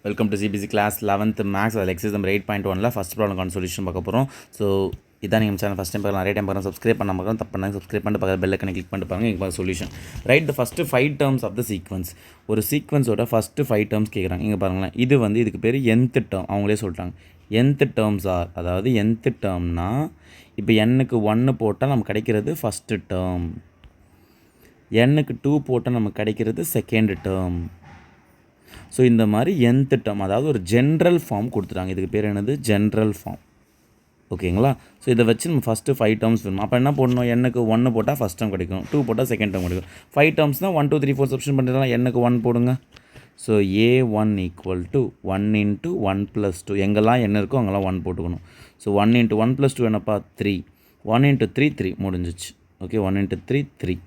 Welcome to CBC class 11th maths அதில் exercise number 8.1ல first ப்ராப்ளம்க்கான சொல்யூஷன் பார்க்க போகிறோம். ஸோ இதான் நீங்கள் சேனல் ஃபஸ்ட் டைம் பார்க்கலாம், நிறைய டைம் பார்க்கலாம், சப்ஸ்கிரைப் பண்ண பார்க்கலாம், தப்பு பண்ணாங்க சப்ஸ்கிரைப் பண்ணிட்டு பக்கத்தில் பெல் ஐக்கனை கிளிக் பண்ணிட்டு பாருங்க. இங்கே solution write the first 5 terms of the sequence. ஒரு சீக்வன்ஸோட ஃபஸ்ட்டு 5 டேர்ம்ஸ் கேட்குறாங்க. இங்கே பாருங்களேன், இது வந்து இதுக்கு பேர் nth டேர்ம். அவங்களே சொல்லிட்டாங்க nth டேர்ம்ஸ் ஆர், அதாவது nth டேர்ம்னா இப்போ n-க்கு 1 போட்டால் நமக்கு கிடைக்கிறது ஃபஸ்ட்டு டேர்ம், n-க்கு 2 போட்டால் நமக்கு கிடைக்கிறது செகண்ட் டேர்ம். ஸோ இந்த மாதிரி nth டேர்ம், அதாவது ஒரு ஜென்ரல் ஃபார்ம் கொடுத்துட்டாங்க. இதுக்கு பேர் என்னது? General form. ஓகேங்களா? ஸோ இதை வச்சு நம்ம ஃபஸ்ட்டு 5 டேர்ம்ஸ் வேணும். அப்போ என்ன போடணும்? n-க்கு 1 போட்டால் ஃபஸ்ட் டேர்ம் கிடைக்கும், 2 போட்டால் செகண்ட் டேர்ம் கிடைக்கும். 5 டேர்ம்ஸ்னால் 1 2 3 4 சப்ஸ்டிட்யூட் பண்ணிடலாம். n-க்கு 1 போடுங்க. So a1 equal to 1 into 1 + 2. எங்கெல்லாம் n இருக்கோ அங்கெல்லாம் 1 போட்டுக்கணும். ஸோ 1 இன்ட்டு 1 + 2 என்னப்பா? 3. 1 இன்ட்டு 3 3 முடிஞ்சிச்சு. Okay, 1 into 3 3.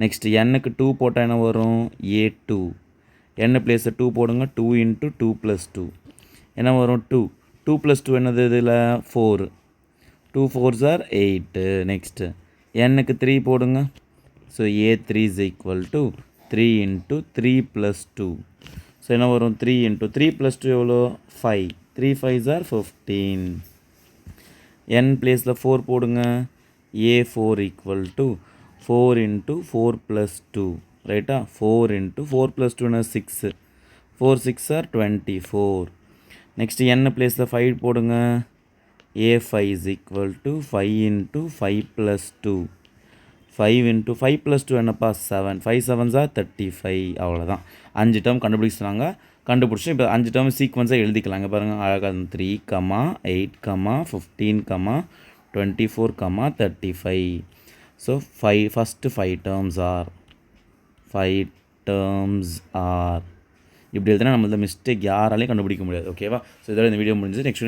நெக்ஸ்ட் n-க்கு 2 போட்டால் என்ன வரும்? a2. n பிளேஸில் 2 போடுங்க. 2 இன்ட்டு 2 + 2 என்ன வரும்? 2. 2 + 2 என்னது? இதில் 4. 2 4s are 8. நெக்ஸ்ட்டு n-க்கு 3 போடுங்க. So a3 is equal to 3 into 3 + 2. So என்ன வரும்? 3 இன்ட்டு 3 + 2 எவ்வளோ? 5. 3 5s are 15. n பிளேஸில் 4 போடுங்க. a4 equal to 4 into 4 + 2. ரைட்டா? 4 இன்ட்டு 4 + 2 6. 4 6 are 24. நெக்ஸ்ட் n பிளேஸில் 5 போடுங்க. a5 is equal to 5 into 5 + 2. 5 into 5 + 2 என்னப்பா? 7. 5 7s are 35. அவ்வளோதான். 5 டேர்ம் கண்டுபிடிச்சிட்டாங்க. கண்டுபிடிச்சி இப்போ 5 டேர்ம் சீக்வன்ஸாக எழுதிக்கலாங்க. பாருங்கள் அழகாக 3, 8, 15, 24, 35. ஸோ ஃபஸ்ட்டு 5 டேர்ம்ஸ் ஆர் இப்படி எழுதுனா நம்மளது மிஸ்டேக் யாராலையும் கண்டுபிடிக்க முடியாது. ஓகேவா? ஸோ இதோட இந்த வீடியோ முடிஞ்சு நெக்ஸ்ட்